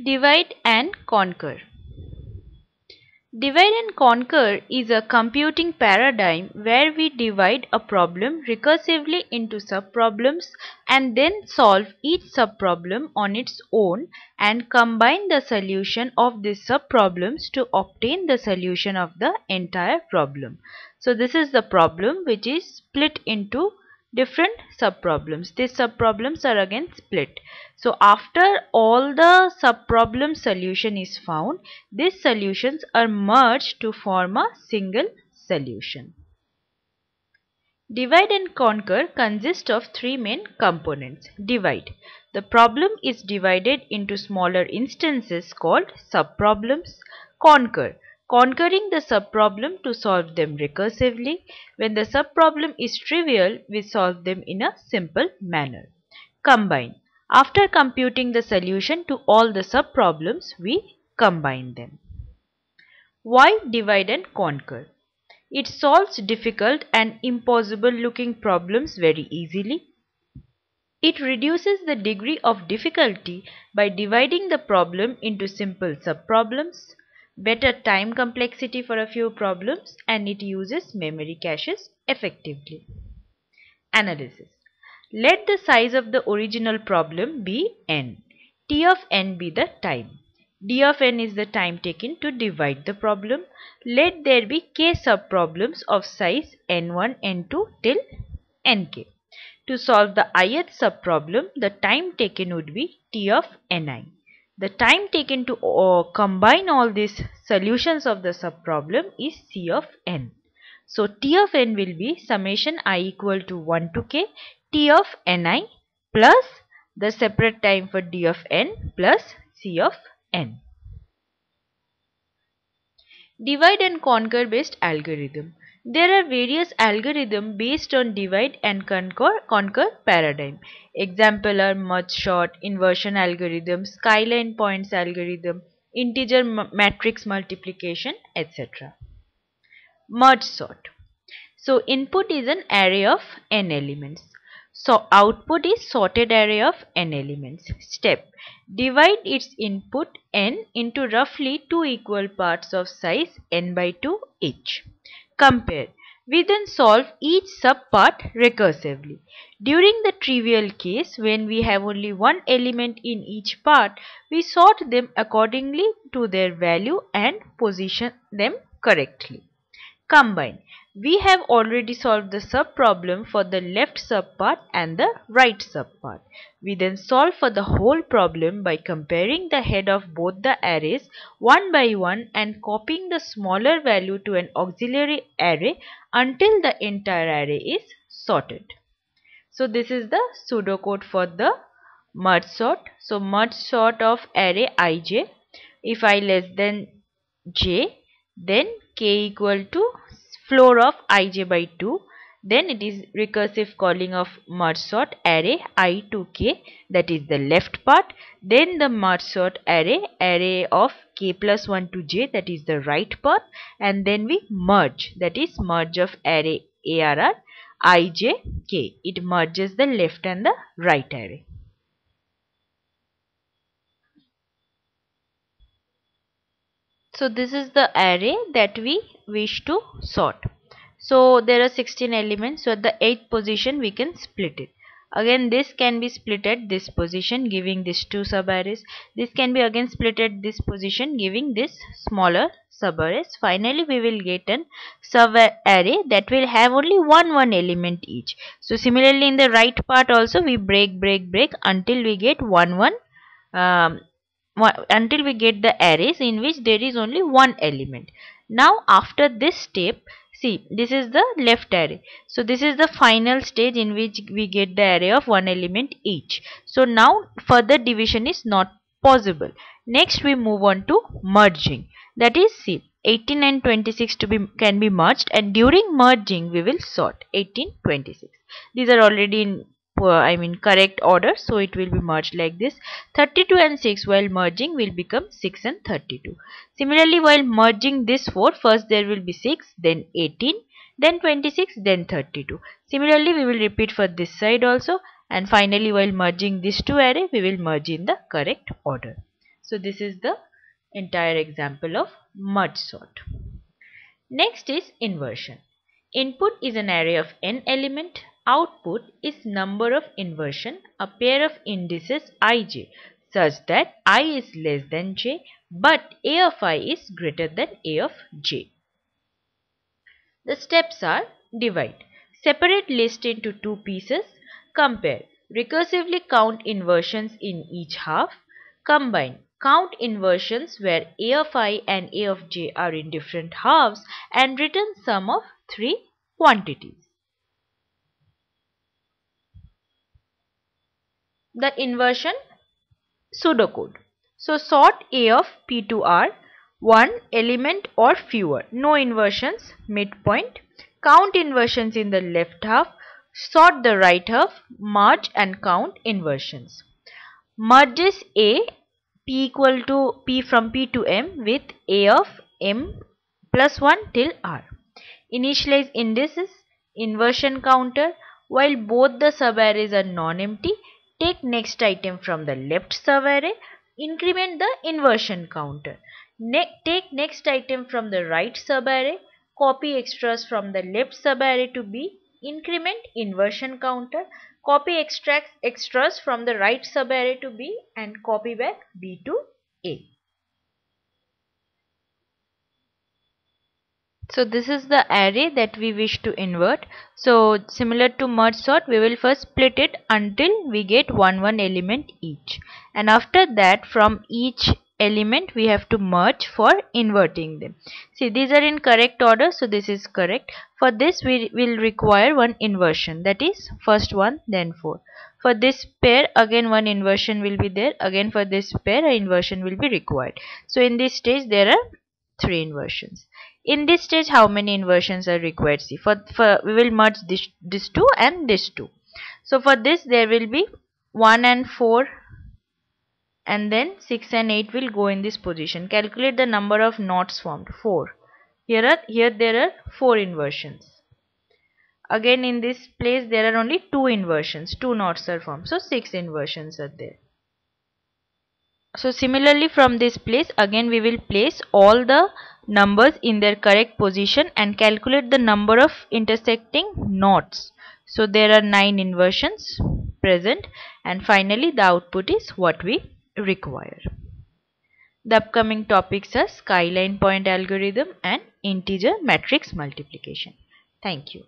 Divide and conquer. Divide and conquer is a computing paradigm where we divide a problem recursively into subproblems and then solve each subproblem on its own and combine the solution of these subproblems to obtain the solution of the entire problem. So this is the problem which is split into different subproblems. These subproblems are again split. So after all the subproblem solution is found, these solutions are merged to form a single solution. Divide and conquer consists of three main components. Divide. The problem is divided into smaller instances called subproblems. Conquer. Conquering the subproblem to solve them recursively. When the subproblem is trivial, we solve them in a simple manner. Combine. After computing the solution to all the subproblems, we combine them. Why divide and conquer? It solves difficult and impossible looking problems very easily. It reduces the degree of difficulty by dividing the problem into simple subproblems, better time complexity for a few problems, and it uses memory caches effectively. Analysis. Let the size of the original problem be n. T of n be the time. D of n is the time taken to divide the problem. Let there be k subproblems of size n1, n2 till nk. To solve the ith subproblem, the time taken would be T of ni. The time taken to combine all these solutions of the subproblem is C of n. So T of n will be summation I equal to 1 to k T of ni plus the separate time for D of n plus C of n. Divide and conquer based algorithm. There are various algorithms based on divide and conquer paradigm. Example are merge sort, inversion algorithm, skyline points algorithm, integer matrix multiplication, etc. Merge sort. So input is an array of n elements. So output is sorted array of n elements. Step. Divide its input n into roughly 2 equal parts of size n by 2 each. Compare. We then solve each subpart recursively. During the trivial case, when we have only one element in each part, we sort them accordingly to their value and position them correctly. Combine. We have already solved the subproblem for the left subpart and the right subpart. We then solve for the whole problem by comparing the head of both the arrays one by one and copying the smaller value to an auxiliary array until the entire array is sorted. So this is the pseudocode for the merge sort. So merge sort of array ij. If I less than j, then k equal to floor of ij by 2, then it is recursive calling of merge sort array I to k, that is the left part, then the merge sort array of k plus 1 to j, that is the right part, and then we merge, that is merge of array arr I j k. It merges the left and the right array. So this is the array that we wish to sort. So there are 16 elements. So at the 8th position we can split it. Again this can be split at this position giving these two subarrays. This can be again split at this position giving this smaller subarrays. Finally we will get an subarray that will have only one element each. So similarly in the right part also we break until we get until we get the arrays in which there is only one element. Now after this step, see, this is the left array. So this is the final stage in which we get the array of one element each. So now further division is not possible. Next we move on to merging. That is, see, 18 and 26 can be merged, and during merging we will sort 18, 26. These are already in correct order, so it will be merged like this. 32 and 6 while merging will become 6 and 32. Similarly, while merging this 4, first there will be 6, then 18, then 26, then 32. Similarly, we will repeat for this side also, and finally while merging these two array, we will merge in the correct order. So this is the entire example of merge sort. Next is inversion. Input is an array of n element. Output is number of inversion, a pair of indices ij such that I is less than j but a of I is greater than a of j. The steps are: divide. Separate list into two pieces. Compare. Recursively count inversions in each half. Combine. Count inversions where a of I and a of j are in different halves and return sum of three quantities. The inversion pseudocode. So sort A of P to R, one element or fewer, no inversions, midpoint. Count inversions in the left half, sort the right half, merge and count inversions. Merges A, P equal to P from P to M with A of M plus 1 till R. Initialize indices, inversion counter. While both the subarrays are non-empty, take next item from the left subarray, increment the inversion counter. Take next item from the right subarray, copy extras from the left subarray to B, increment inversion counter, copy extras from the right subarray to B and copy back B to A. So this is the array that we wish to invert. So similar to merge sort, we will first split it until we get one element each. And after that, from each element we have to merge for inverting them. See, these are in correct order, so this is correct. For this we will require one inversion, that is first 1 then 4. For this pair again one inversion will be there. Again for this pair an inversion will be required. So in this stage there are 3 inversions. In this stage, how many inversions are required? See, for we will merge this 2 and this 2. So for this there will be 1 and 4 and then 6 and 8 will go in this position. Calculate the number of knots formed. 4. Here there are 4 inversions. Again in this place there are only 2 inversions. 2 knots are formed. So 6 inversions are there. So similarly from this place again we will place all the numbers in their correct position and calculate the number of intersecting knots. So there are 9 inversions present and finally the output is what we require. The upcoming topics are skyline point algorithm and integer matrix multiplication. Thank you.